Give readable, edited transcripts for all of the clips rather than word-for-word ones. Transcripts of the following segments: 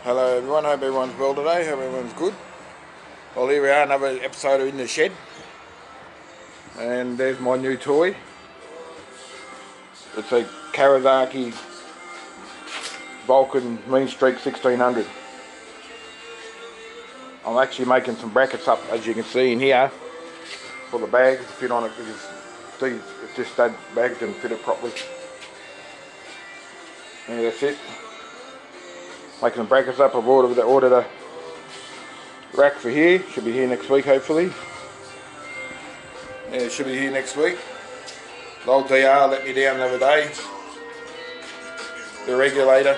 Hello everyone, hope everyone's well today, hope everyone's good. Well, here we are, another episode of In the Shed. And there's my new toy. It's a Kawasaki Vulcan Mean Streak 1600. I'm actually making some brackets up, as you can see in here, for the bags to fit on it, because it's just that bag didn't fit it properly. And that's it. Making some brackets up. I've ordered a rack for here. Should be here next week, hopefully. Yeah, it should be here next week. The old DR let me down the other day. The regulator.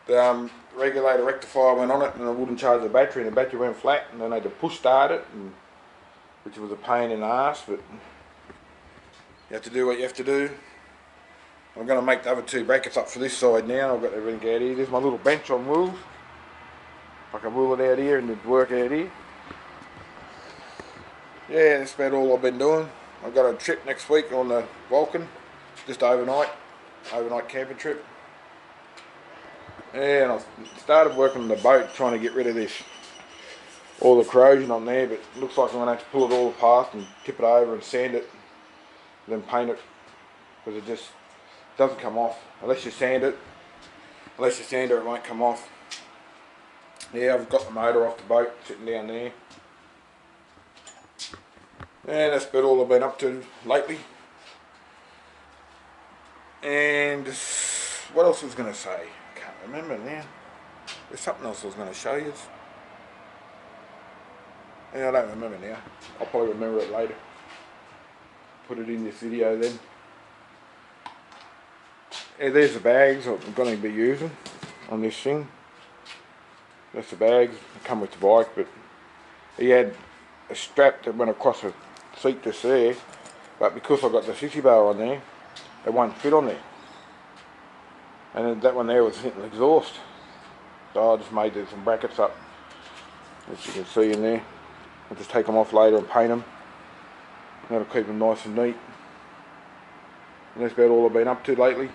The regulator rectifier went on it and I wouldn't charge the battery, and the battery went flat, and then I had to push start it, which was a pain in the ass, but you have to do what you have to do. I'm going to make the other two brackets up for this side now. I've got everything out here. There's my little bench on wheels. I can wheel it out here and it'd work out here. Yeah, that's about all I've been doing. I've got a trip next week on the Vulcan, just overnight camping trip. Yeah, and I started working on the boat, trying to get rid of all the corrosion on there, but it looks like I'm going to have to pull it all apart and tip it over and sand it, and then paint it, because it just doesn't come off. Unless you sand it, it won't come off. Yeah, I've got the motor off the boat, sitting down there. And that's about all I've been up to lately. And what else was I going to say? I can't remember now. There's something else I was going to show you. Yeah, I don't remember now. I'll probably remember it later. Put it in this video then. Yeah, there's the bags I'm going to be using on this thing. That's the bags that come with the bike, but he had a strap that went across the seat just there, but because I got the sissy bar on there, it won't fit on there. And that one there was hitting the exhaust. So I just made some brackets up, as you can see in there. I'll just take them off later and paint them. That'll keep them nice and neat. And that's about all I've been up to lately.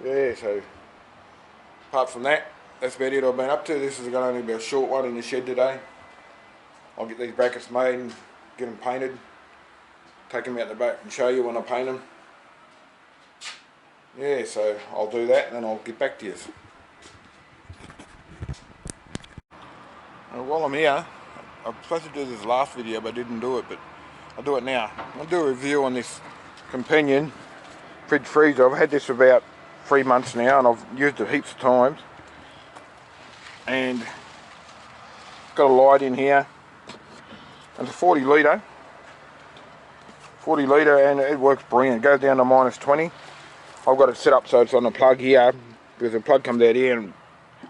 Yeah, so apart from that, that's about it I've been up to. This is going to be a short one in the shed today. I'll get these brackets made and get them painted. Take them out the back and show you when I paint them. Yeah, so I'll do that and then I'll get back to you. While I'm here, I was supposed to do this last video but I didn't do it, but I'll do it now. I'll do a review on this Companion fridge freezer. I've had this for about 3 months now and I've used it heaps of times. And got a light in here. It's a 40 litre and it works brilliant. It goes down to -20. I've got it set up so it's on the plug here, because the plug comes out here and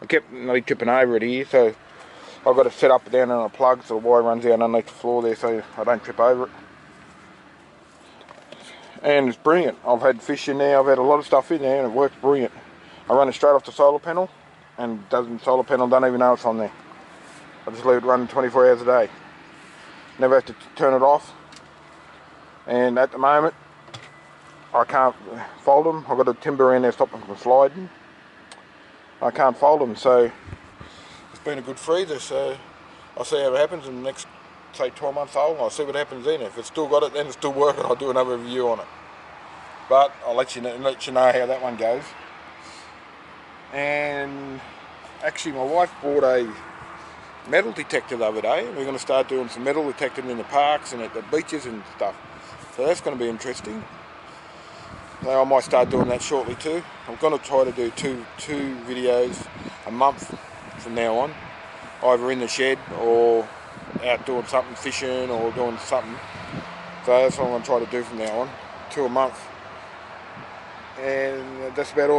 I kept nearly tripping over it here, so I've got it set up down on a plug so the wire runs out underneath the floor there so I don't trip over it. And it's brilliant. I've had fish in there, I've had a lot of stuff in there and it works brilliant. I run it straight off the solar panel and solar panel don't even know it's on there. I just leave it running 24 hours a day. Never have to turn it off. And at the moment I can't fold them. I've got a timber in there to stop them from sliding. I can't fold them, so it's been a good freezer. So I'll see how it happens in the next, say, 12 months old. I'll see what happens then. If it's still got it, then it's still working. I'll do another review on it. But I'll let you know how that one goes. And actually, my wife bought a metal detector the other day. We're going to start doing some metal detecting in the parks and at the beaches and stuff. So that's going to be interesting. So I might start doing that shortly too. I'm going to try to do two videos a month from now on, either in the shed or out doing something, fishing or doing something. So that's what I'm going to try to do from now on, 2 a month. And that's about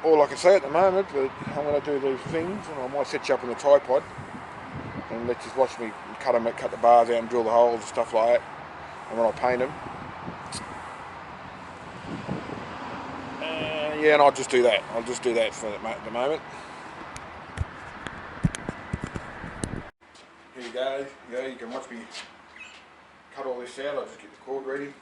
all I can say at the moment, but I'm going to do these things and I might set you up on a tripod and let you watch me cut the bars out and drill the holes and stuff like that, and when I paint them. Yeah, and I'll just do that for the moment. Here you go, you can watch me cut all this out. I'll just get the cord ready.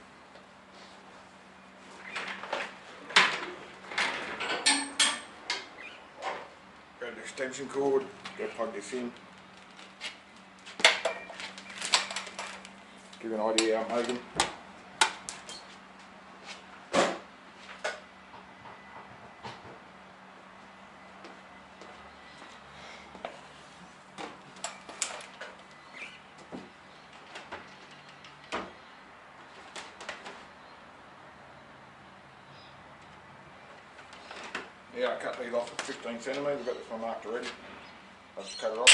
extension cord, go plug this in. Give you an idea how I'm making. Yeah, I cut these off at 15 centimetres, I've got this one marked already. I'll just cut it off.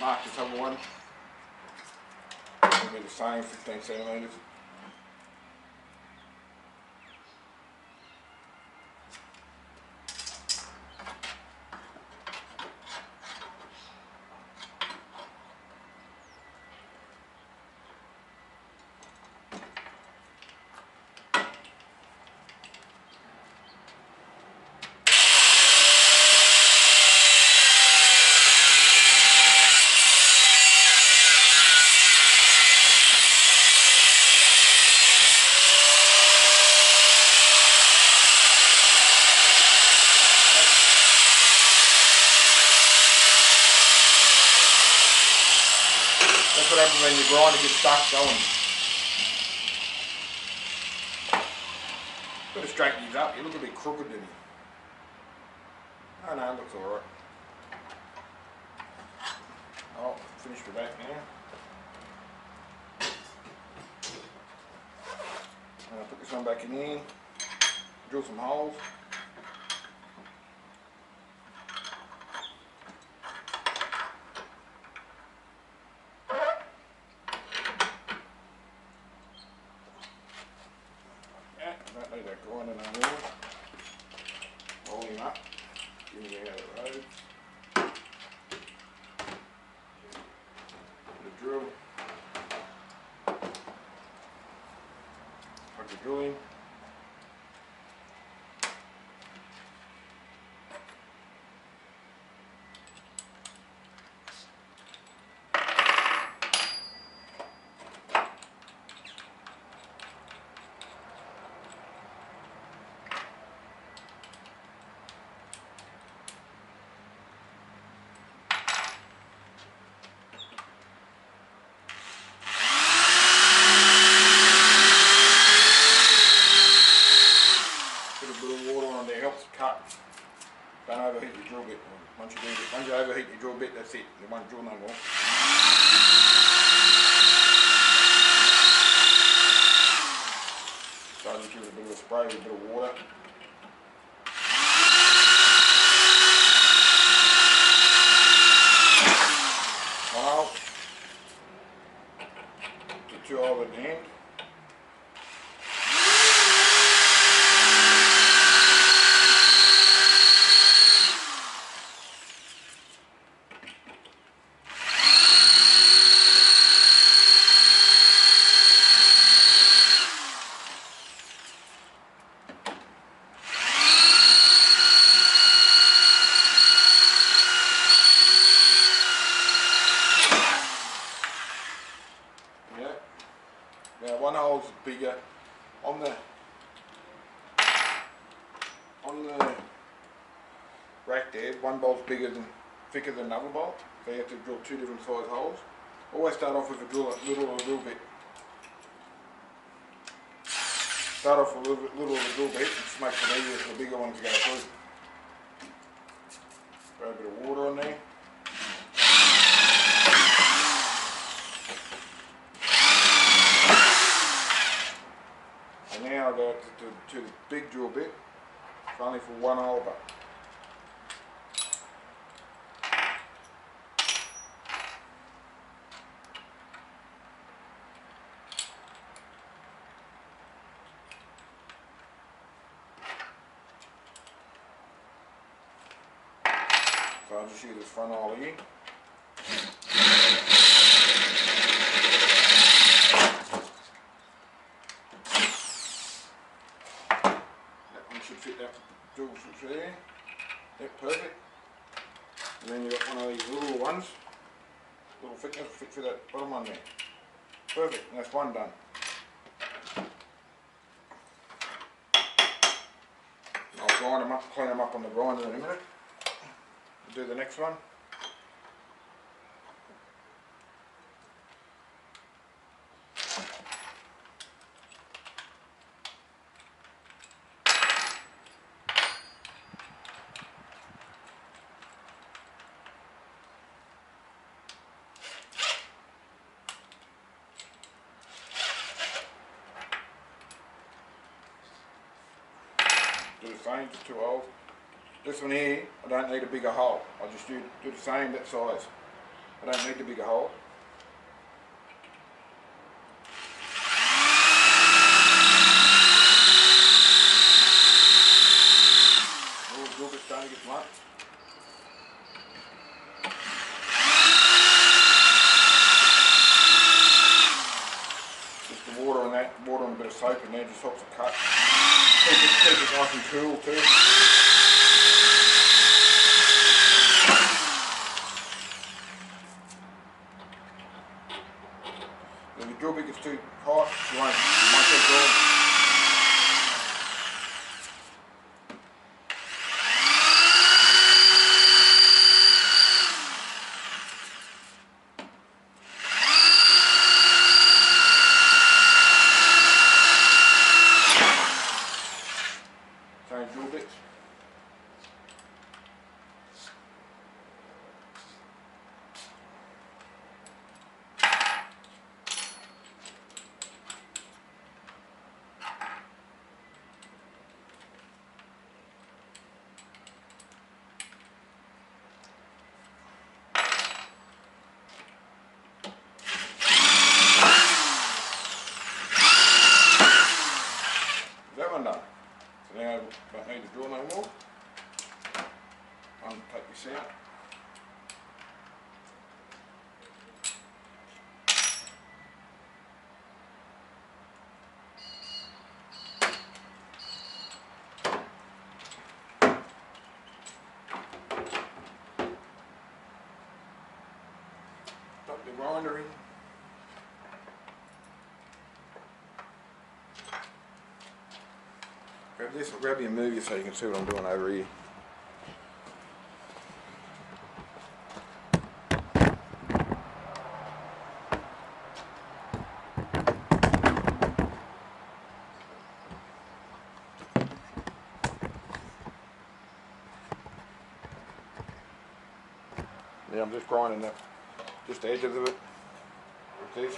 Mark this other one. It'll be the same, 15 centimetres. That's what happens when your grinder gets stuck going. Got to straighten these up, you look a bit crooked, didn't you? Oh no, it looks alright. Oh, finished with that now. And I'll put this one back in here, drill some holes. Don't need that grinder no more. Roll him up, get him out of the road. Put a drill. Plug the drill in. Don't overheat your drill bit. Once you overheat your drill bit, that's it. You won't drill no more. So just give it a bit of a spray with a bit of water. One hole. The 2 holes at the end. Now one hole's bigger on the rack there. One bolt's thicker than another bolt, so you have to drill 2 different size holes. Always start off with a drill bit. Start off with a little of a drill bit, it just makes it easier for the bigger one to go through. Throw a bit of water on there. And now I go to the big drill bit. It's only for one hole, but so I'll just use this front hole here. That one should fit that drill through there. Yep, perfect. And then you've got one of these little ones, little thickness, fit for that bottom one there. Perfect, and that's one done. I'll grind them up, clean them up on the grinder in a minute. Do the next one. Do the same, just 2 holes. This one here, I don't need a bigger hole. I just do the same, that size. I don't need the bigger hole. Oh, the drill bit's starting to get blunt. Just the water on that, water and a bit of soap in there just helps it cut. Keep it nice and cool too. If your drill bit gets too hot, you won't keep drilling. Same drill bits. That one done. So now I don't need to drill no more. I'll take this out. Put the grinder in. Grab this, I'll grab your movie so you can see what I'm doing over here. Yeah, I'm just grinding that, just the edges of it with this.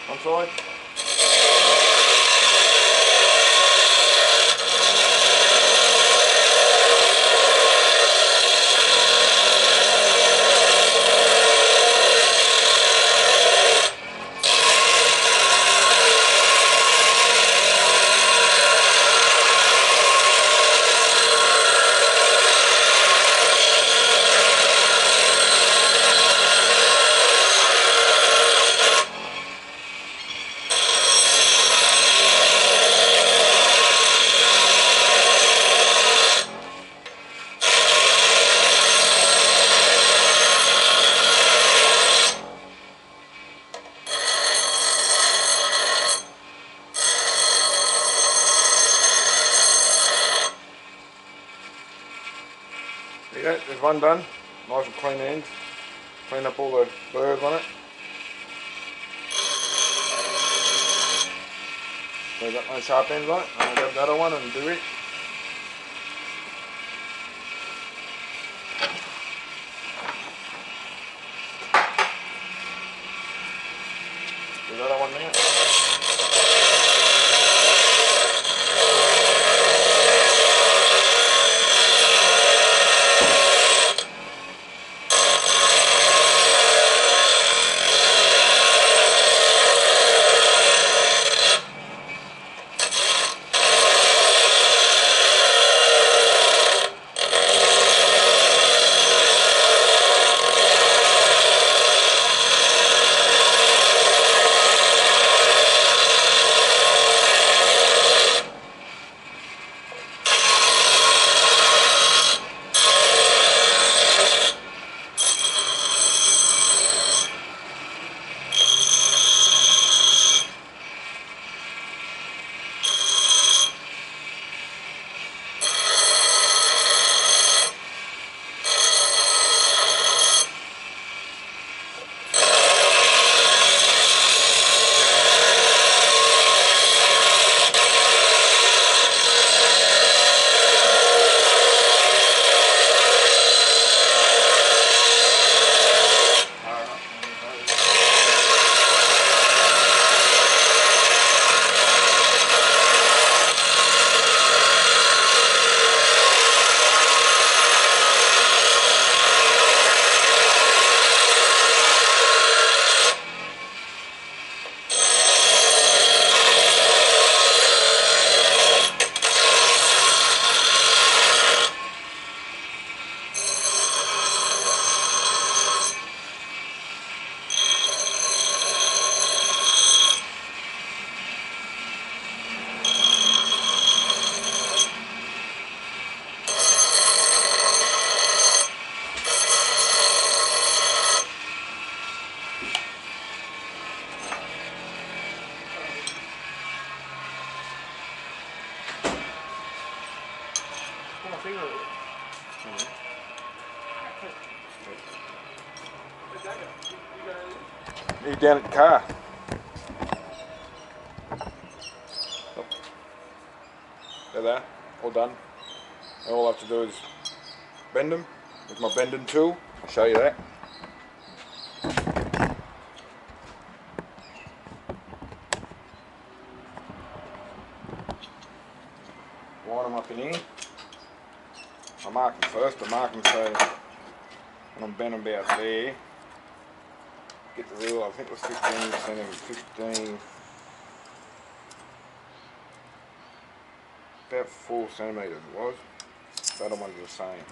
One side. one done. Nice and clean ends. Clean up all the burrs on it. So got no sharp ends on it. I'll grab the other one and do it. Do the other one now. He's down at the car. Oh. There they are, all done. All I have to do is bend them with my bending tool. I'll show you that. Line them up in here. I mark them first, I mark them so when I'm bending about there, get the rule, I think it was 15 centimetres, 15, about 4 centimetres it was. The other one's the same.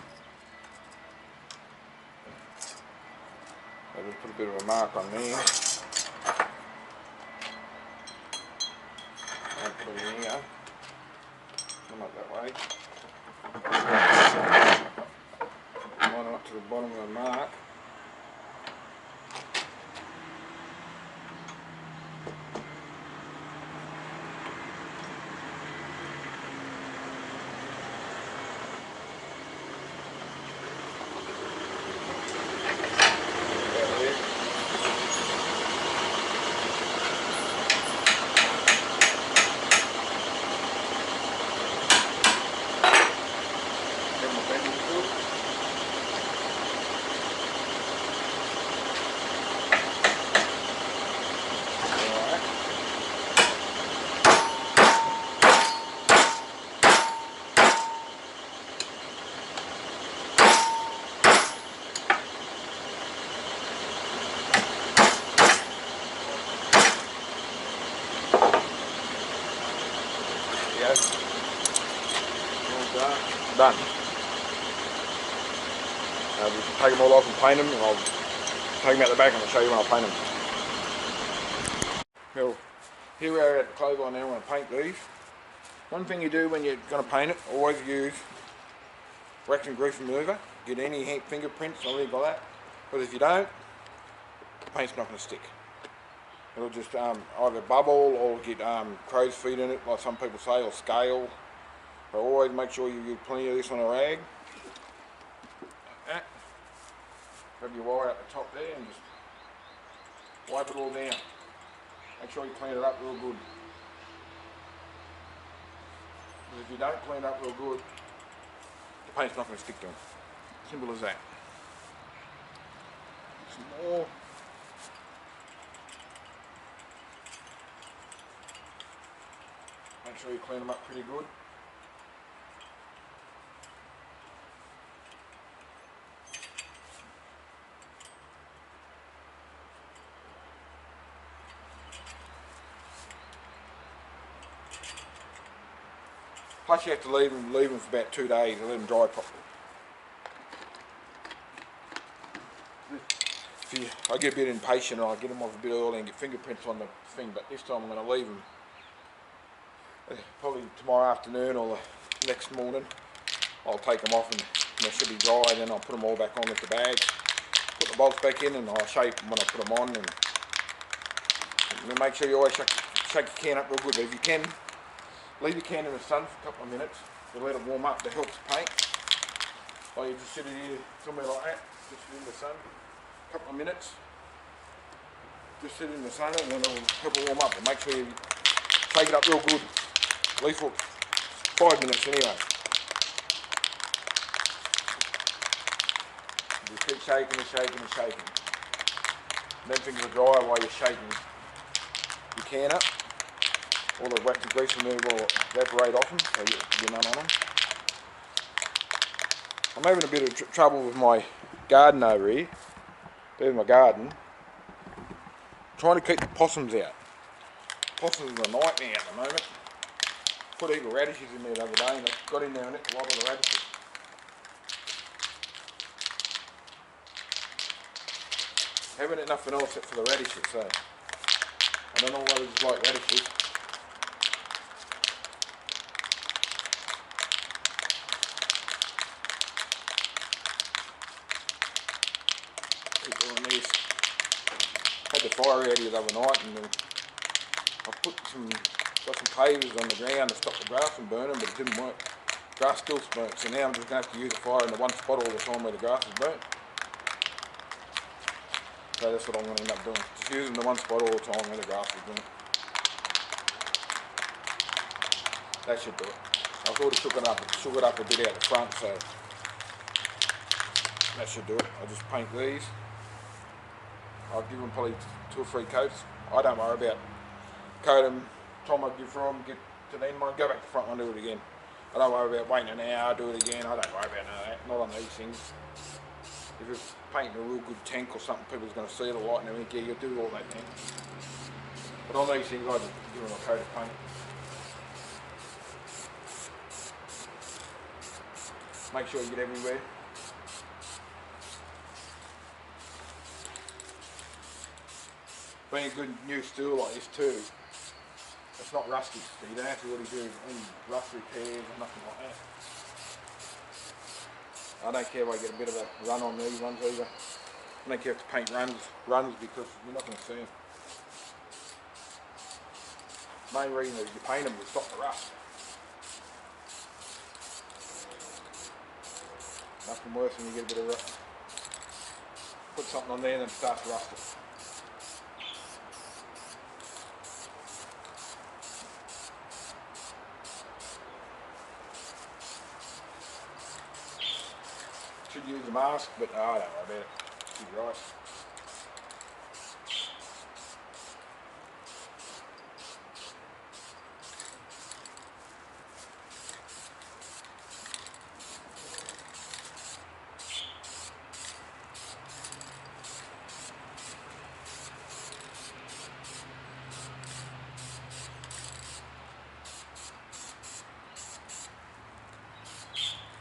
I just put a bit of a mark on there. And put it in here. Come up that way. Line it up to the bottom of the mark. Done. We'll take them all off and paint them, and I'll take them out the back and I'll show you when I paint them. Well, here we are at the clothesline now. I want to paint these. One thing you do when you're going to paint it, always use wax and grease remover. Get any fingerprints or anything like that. Because if you don't, the paint's not going to stick. It'll just either bubble or get crow's feet in it, like some people say, or scale. But always make sure you use plenty of this on a rag. Like that. grab your wire at the top there and just wipe it all down. Make sure you clean it up real good. Because if you don't clean it up real good, the paint's not going to stick to them. Simple as that. Some more. Make sure you clean them up pretty good. Plus you have to leave them for about 2 days and let them dry properly. I get a bit impatient and I get them off a bit early and get fingerprints on the thing, but this time I'm going to leave them probably tomorrow afternoon or the next morning. I'll take them off and they should be dry, and then I'll put them all back on with the bags, put the bolts back in, and I'll shape them when I put them on. And then make sure you always shake your can up real good. But if you can, leave your can in the sun for a couple of minutes to let it warm up to help the paint. Or you just sit it here somewhere like that, just sit in the sun, a couple of minutes. Just sit in the sun and then it'll help it warm up. And make sure you shake it up real good, at least for 5 minutes anyway. Just keep shaking and shaking and shaking. And then things will dry while you're shaking your can up. All the wax and grease removal will evaporate off them, so you're none on them. I'm having a bit of trouble with my garden over here. There's my garden. Trying to keep the possums out. Possums are a nightmare at the moment. Put eagle radishes in there the other day and it got in there and it a lot of the radishes. Haven't had nothing else except for the radishes, so I don't know why they just like radishes. Keep doing these. Had the fire out here the other night and I got some pavers on the ground to stop the grass from burning, but it didn't work. Grass still burnt, so now I'm just going to have to use the fire in the one spot all the time where the grass is burnt. So that's what I'm going to end up doing. Just using the one spot all the time where the grass is burnt. That should do it. I've already shook it up a bit out the front, so that should do it. I'll just paint these. I'll give them probably 2 or 3 coats. I don't worry about coat them, time I give for them, get to the end one, go back to the front one, do it again. I don't worry about waiting an hour, do it again. I don't worry about none of that. Not on these things. If it's painting a real good tank or something, people's going to see the light and everything, yeah, you'll do all that then. But on these things, I just give them a coat of paint. Make sure you get everywhere. Being a good new stool like this too, it's not rusty, so you don't have to really do any rust repairs or nothing like that. I don't care if I get a bit of a run on these ones either. I don't care if to paint runs because you're not going to see them. The main reason is you paint them to stop the rust. Nothing worse when you get a bit of rust. Put something on there and then it starts rusting. Should use a mask, but no, I don't worry about it. Should be right.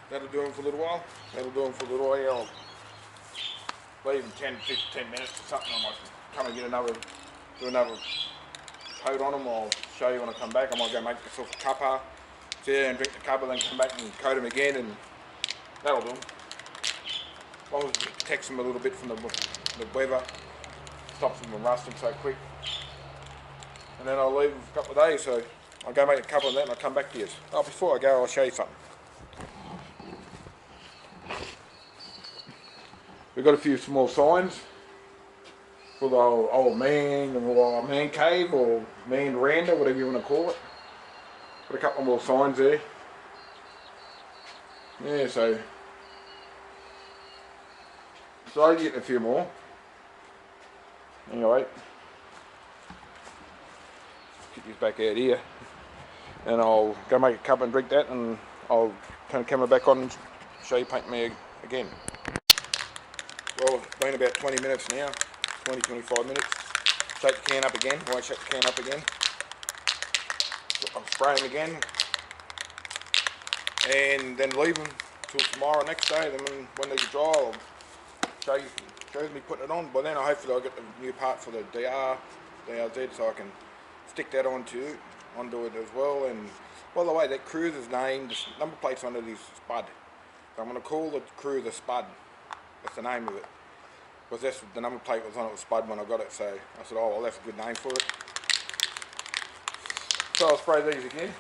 That'll do them for a little while. That'll do them for a little while. I'll leave them 10 minutes or something. I might come and get do another coat on them. I'll show you when I come back. I might go make myself a cuppa, sit there and drink the cuppa, then come back and coat them again, and that'll do them. As long as it protects them a little bit from the weather, stops them from rusting so quick. And then I'll leave them for a couple of days, so I'll go make a cuppa and that and I'll come back to you. Oh, before I go, I'll show you something. we've got a few small signs for the old man, or man cave, or man veranda, whatever you want to call it. Got a couple more signs there. Yeah, so started getting a few more. Anyway, get these back out here, and I'll go make a cup and drink that, and I'll turn the camera back on and show you painting me again. Well, it's been about 20 minutes now, 20-25 minutes. Shake the can up again. I won't shake the can up again. I'll spray them again, and then leave them till tomorrow, next day. Then when they dry, I'll show me putting it on. By then, hopefully, I'll get the new part for the DRZ, so I can stick that onto it as well. And by the way, that cruiser's name, the number plate's on it is Spud. So I'm going to call the cruiser Spud. That's the name of it. Because that's the number plate was on it was Spud when I got it. So I said, oh well, that's a good name for it. So I'll spray these again.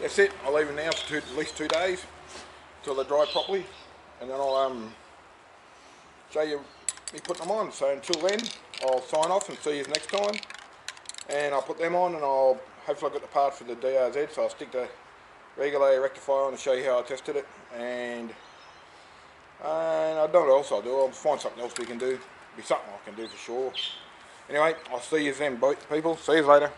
That's it. I'll leave them now for at least 2 days until they dry properly, and then I'll show you me putting them on. So until then, I'll sign off and see you next time. And I'll put them on, and I'll hopefully I've got the part for the DRZ, so I'll stick the regulator rectifier on and show you how I tested it. And I don't know what else I'll do. I'll find something else we can do. Be something I can do for sure. Anyway, I'll see you then, people. See you later.